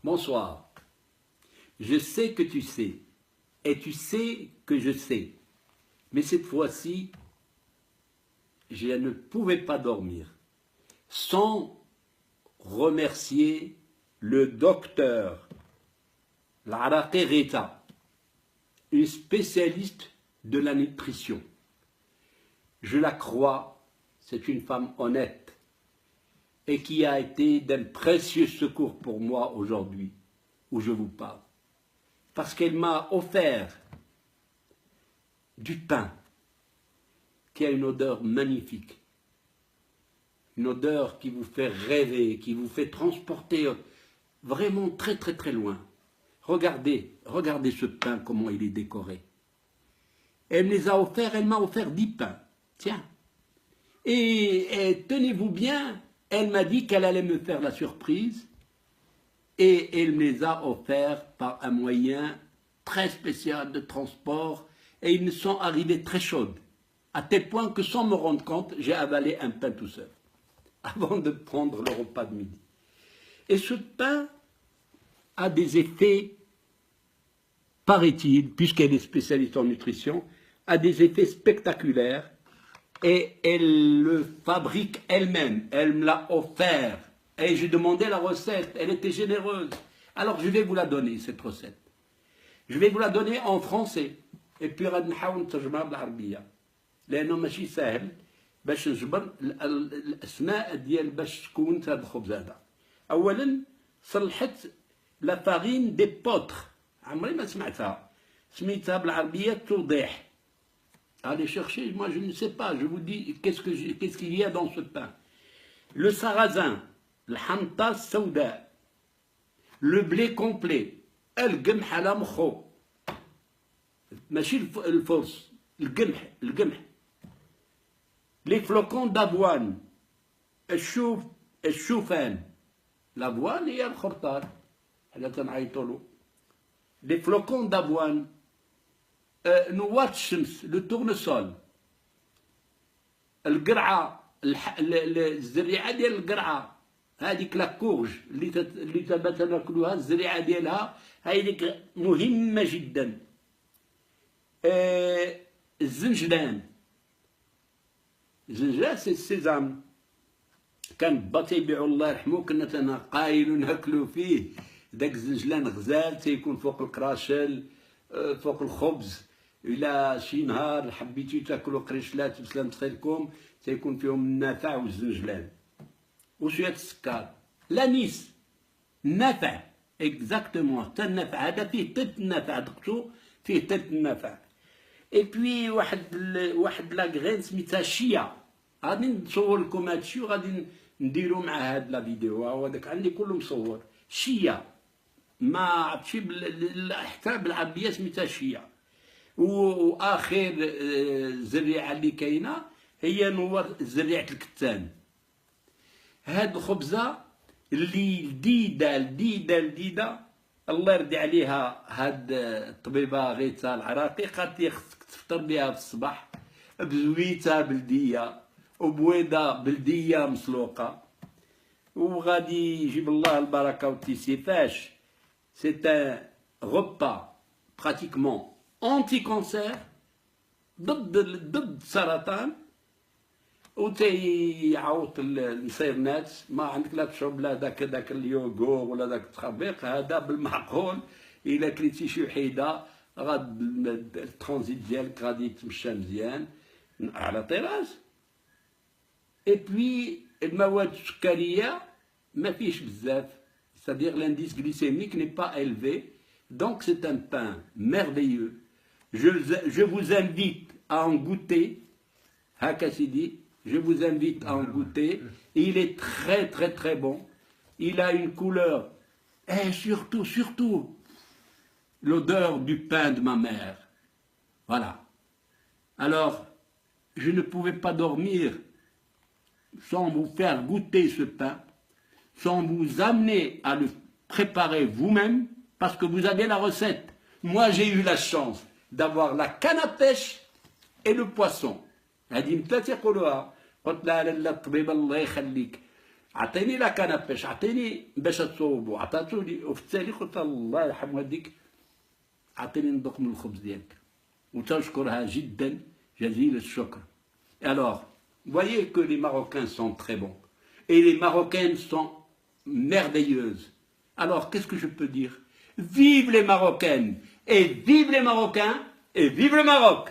Bonsoir. Je sais que tu sais, et tu sais que je sais. Mais cette fois-ci, je ne pouvais pas dormir sans remercier le docteur Laraqi Rita, une spécialiste de la nutrition. Je la crois, c'est une femme honnête et qui a été d'un précieux secours pour moi aujourd'hui, où je vous parle. Parce qu'elle m'a offert du pain qui a une odeur magnifique, une odeur qui vous fait rêver, qui vous fait transporter vraiment très très très loin. Regardez ce pain, comment il est décoré. Elle me les a offerts, elle m'a offert 10 pains. Tiens. Et tenez-vous bien, elle m'a dit qu'elle allait me faire la surprise et elle me les a offerts par un moyen très spécial de transport et ils me sont arrivés très chauds, à tel point que sans me rendre compte, j'ai avalé un pain tout seul, avant de prendre le repas de midi. Et ce pain a des effets, paraît-il, puisqu'elle est spécialiste en nutrition, a des effets spectaculaires et elle le fabrique elle-même, elle me l'a offert. Et j'ai demandé la recette, elle était généreuse. Alors je vais vous la donner, cette recette. Je vais vous la donner en français. Et puis غادي نحاول نترجمها بالعربية. لأنه ماشي سهل باش نجبر الأسماء ديال باش تكون هذا الخبز هذا. أولا صلحت لا فارين دي بوتر. عمري ما سمعتها. سميتها بالعربية توضيح. Allez chercher, moi je ne sais pas, je vous dis qu'est-ce qu'il y a dans ce pain. Le sarrasin, le hamta sauda, le blé complet, القمح على مخو ماشي الفرص القمح les flocons d'avoine الشوفان l'avoine هي الخرطال حنا تنعيطوا له les flocons d'avoine نواة الشمس le tournesol القرعة الزريعة ديال القرعة هذيك لاكورج اللي تبات ناكلوها الزريعة ديالها هذيك مهمة جدا. الزنجلان سي السيزام كان با تيبيعو الله يرحمو كنا تنقايلو ناكلو فيه داك الزنجلان غزال تيكون فوق الكراشل فوق الخبز. إلا شي نهار حبيتو تاكلو قريشلات بسلامة خيركم تيكون فيهم النافع والزنجلان وشوية السكر. لانيس النافع اكزاكتومون حتى النافع هذا فيه تلت النافع دقتو فيه تلت النافع. اي بوي واحد لاكغين سميتها شيا غادي نصور لكم هادشي وغادي نديرو مع هاد لا فيديو هو داك عندي كله مصور. شيا ما عرفتش حتى بالعربية سميتها شيا. واخر زريعة اللي كاينة هي نوار زريعة الكتان. هاد الخبزة اللي لديدة الله يرضي عليها هاد الطبيبة غيتا العراقي قالت لي خصك تفطر بها في الصباح بزويتة بلدية وبويضة بلدية مسلوقة وغادي يجيب الله البركة والتيسير. فاش سي ان غوبا براتيكمون انتي كونسير ضد السرطان وتيعوط المصيرنات. ما عندك لا تشرب لا داك اليوغور ولا داك التخبيق هذا بالمعقول. الا كليتي شي وحيده غاد الترانزيت ديالك غادي يتمشى مزيان على طراز. اي بوي المواد السكريه ما فيش بزاف c'est-à-dire l'indice glycémique n'est pas élevé donc c'est un pain merveilleux. Je vous invite à en goûter. هكا سيدي je vous invite à en goûter. Il est très très très bon. Il a une couleur et surtout l'odeur du pain de ma mère. Voilà. Alors, je ne pouvais pas dormir sans vous faire goûter ce pain, sans vous amener à le préparer vous-même, parce que vous avez la recette. Moi, j'ai eu la chance d'avoir la canne à pêche et le poisson. هذه مثلا تيقولوها قلت لها لا الطبيبه الله يخليك عطيني لا كان باش عطيني باش تصوبوا عطاتولي وفي التالي قلت الله يرحم والديك عطيني ندوق من الخبز ديالك وتشكرها جدا جزيل الشكر. Alors, voyez que les Marocains sont très bons et les Marocaines sont merveilleuses. Alors, qu'est-ce que je peux dire? Vive les Marocaines et vive les Marocains et vive le Maroc!